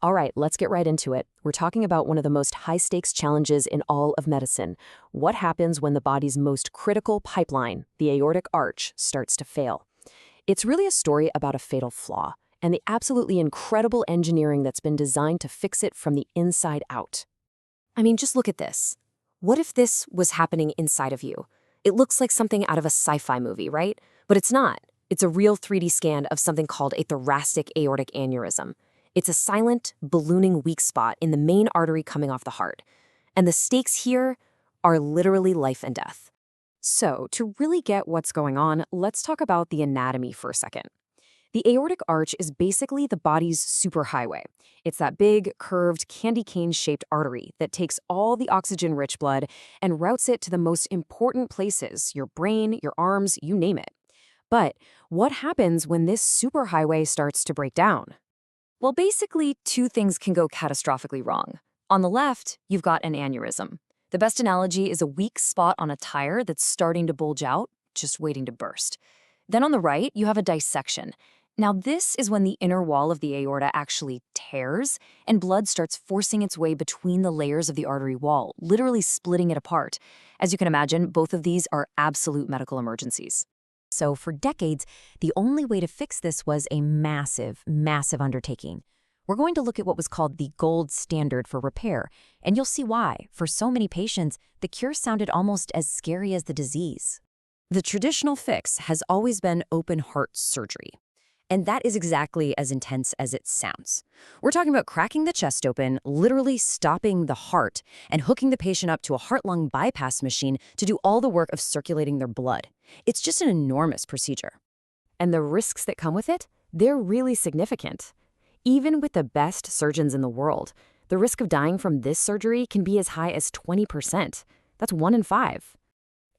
All right, let's get right into it. We're talking about one of the most high-stakes challenges in all of medicine. What happens when the body's most critical pipeline, the aortic arch, starts to fail? It's really a story about a fatal flaw and the absolutely incredible engineering that's been designed to fix it from the inside out. I mean, just look at this. What if this was happening inside of you? It looks like something out of a sci-fi movie, right? But it's not. It's a real 3D scan of something called a thoracic aortic aneurysm. It's a silent, ballooning weak spot in the main artery coming off the heart. And the stakes here are literally life and death. So, to really get what's going on, let's talk about the anatomy for a second. The aortic arch is basically the body's superhighway. It's that big, curved, candy cane-shaped artery that takes all the oxygen-rich blood and routes it to the most important places, your brain, your arms, you name it. But what happens when this superhighway starts to break down? Well, basically, two things can go catastrophically wrong. On the left, you've got an aneurysm. The best analogy is a weak spot on a tire that's starting to bulge out, just waiting to burst. Then on the right, you have a dissection. Now, this is when the inner wall of the aorta actually tears, and blood starts forcing its way between the layers of the artery wall, literally splitting it apart. As you can imagine, both of these are absolute medical emergencies. So for decades, the only way to fix this was a massive, massive undertaking. We're going to look at what was called the gold standard for repair, and you'll see why, for so many patients, the cure sounded almost as scary as the disease. The traditional fix has always been open heart surgery. And that is exactly as intense as it sounds. We're talking about cracking the chest open, literally stopping the heart, and hooking the patient up to a heart-lung bypass machine to do all the work of circulating their blood. It's just an enormous procedure. And the risks that come with it? They're really significant. Even with the best surgeons in the world, the risk of dying from this surgery can be as high as 20%. That's 1 in 5.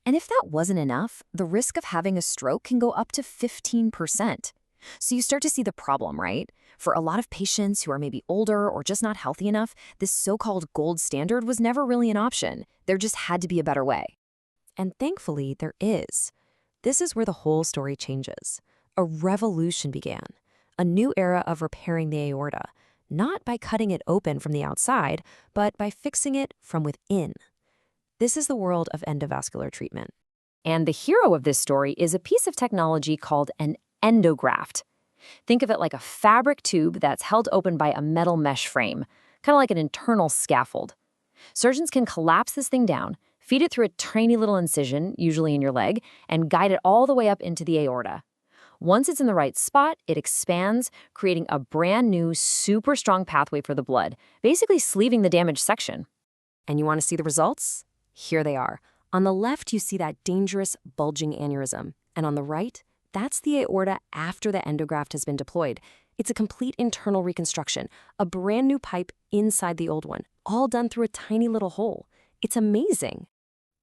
And if that wasn't enough, the risk of having a stroke can go up to 15%. So you start to see the problem, right? For a lot of patients who are maybe older or just not healthy enough, this so-called gold standard was never really an option. There just had to be a better way. And thankfully, there is. This is where the whole story changes. A revolution began. A new era of repairing the aorta, not by cutting it open from the outside, but by fixing it from within. This is the world of endovascular treatment. And the hero of this story is a piece of technology called an endograft. Think of it like a fabric tube that's held open by a metal mesh frame, kind of like an internal scaffold. Surgeons can collapse this thing down, feed it through a tiny little incision, usually in your leg, and guide it all the way up into the aorta. Once it's in the right spot, it expands, creating a brand new, super strong pathway for the blood, basically sleeving the damaged section. And you want to see the results? Here they are. On the left, you see that dangerous, bulging aneurysm. And on the right, that's the aorta after the endograft has been deployed. It's a complete internal reconstruction, a brand new pipe inside the old one, all done through a tiny little hole. It's amazing.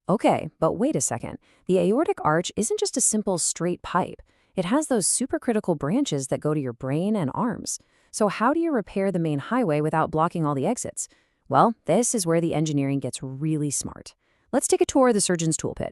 Okay, but wait a second. The aortic arch isn't just a simple straight pipe. It has those supercritical branches that go to your brain and arms. So how do you repair the main highway without blocking all the exits? Well, this is where the engineering gets really smart. Let's take a tour of the surgeon's toolkit.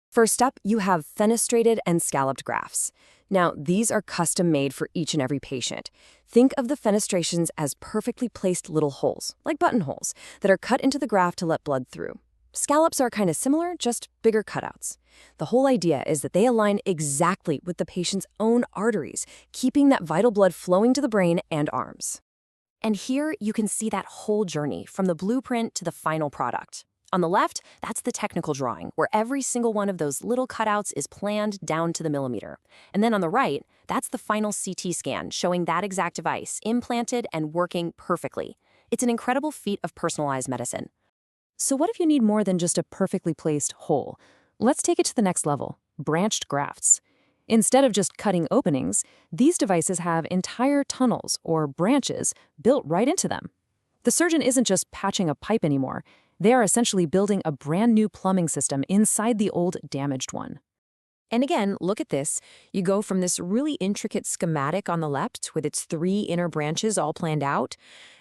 First up, you have fenestrated and scalloped grafts. Now, these are custom made for each and every patient. Think of the fenestrations as perfectly placed little holes, like buttonholes, that are cut into the graft to let blood through. Scallops are kind of similar, just bigger cutouts. The whole idea is that they align exactly with the patient's own arteries, keeping that vital blood flowing to the brain and arms. And here you can see that whole journey from the blueprint to the final product. On the left, that's the technical drawing, where every single one of those little cutouts is planned down to the millimeter. And then on the right, that's the final CT scan, showing that exact device, implanted and working perfectly. It's an incredible feat of personalized medicine. So what if you need more than just a perfectly placed hole? Let's take it to the next level, branched grafts. Instead of just cutting openings, these devices have entire tunnels, or branches, built right into them. The surgeon isn't just patching a pipe anymore. They are essentially building a brand new plumbing system inside the old damaged one. And again, look at this. You go from this really intricate schematic on the left with its 3 inner branches all planned out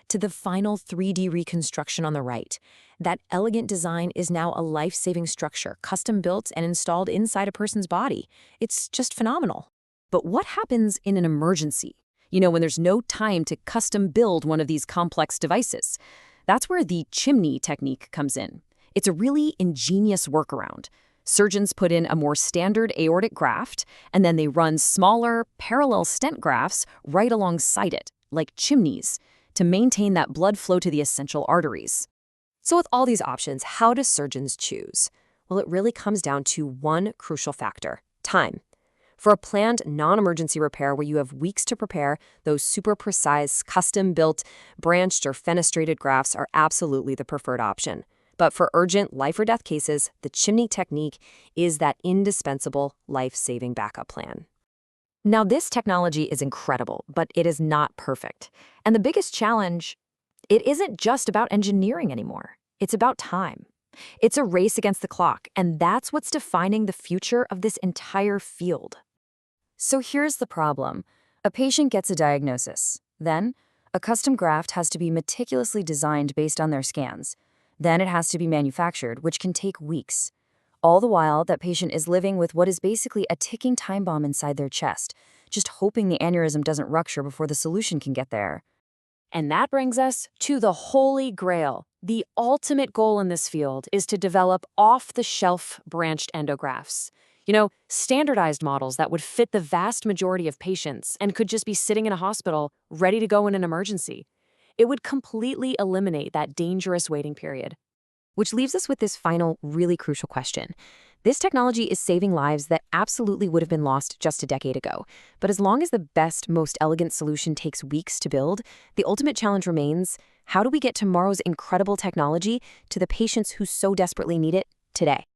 to the final 3D reconstruction on the right. That elegant design is now a life-saving structure, custom built and installed inside a person's body. It's just phenomenal. But what happens in an emergency? when there's no time to custom build one of these complex devices. That's where the chimney technique comes in. It's a really ingenious workaround. Surgeons put in a more standard aortic graft, and then they run smaller, parallel stent grafts right alongside it, like chimneys, to maintain that blood flow to the essential arteries. So with all these options, how do surgeons choose? Well, it really comes down to one crucial factor: time. For a planned non-emergency repair where you have weeks to prepare, those super precise, custom-built, branched or fenestrated grafts are absolutely the preferred option. But for urgent life-or-death cases, the chimney technique is that indispensable life-saving backup plan. Now, this technology is incredible, but it is not perfect. And the biggest challenge, it isn't just about engineering anymore. It's about time. It's a race against the clock, and that's what's defining the future of this entire field. So here's the problem. A patient gets a diagnosis. Then, a custom graft has to be meticulously designed based on their scans. Then it has to be manufactured, which can take weeks. All the while, that patient is living with what is basically a ticking time bomb inside their chest, just hoping the aneurysm doesn't rupture before the solution can get there. And that brings us to the holy grail. The ultimate goal in this field is to develop off-the-shelf branched endografts. Standardized models that would fit the vast majority of patients and could just be sitting in a hospital, ready to go in an emergency. It would completely eliminate that dangerous waiting period. Which leaves us with this final, really crucial question. This technology is saving lives that absolutely would have been lost just a decade ago. But as long as the best, most elegant solution takes weeks to build, the ultimate challenge remains: how do we get tomorrow's incredible technology to the patients who so desperately need it today?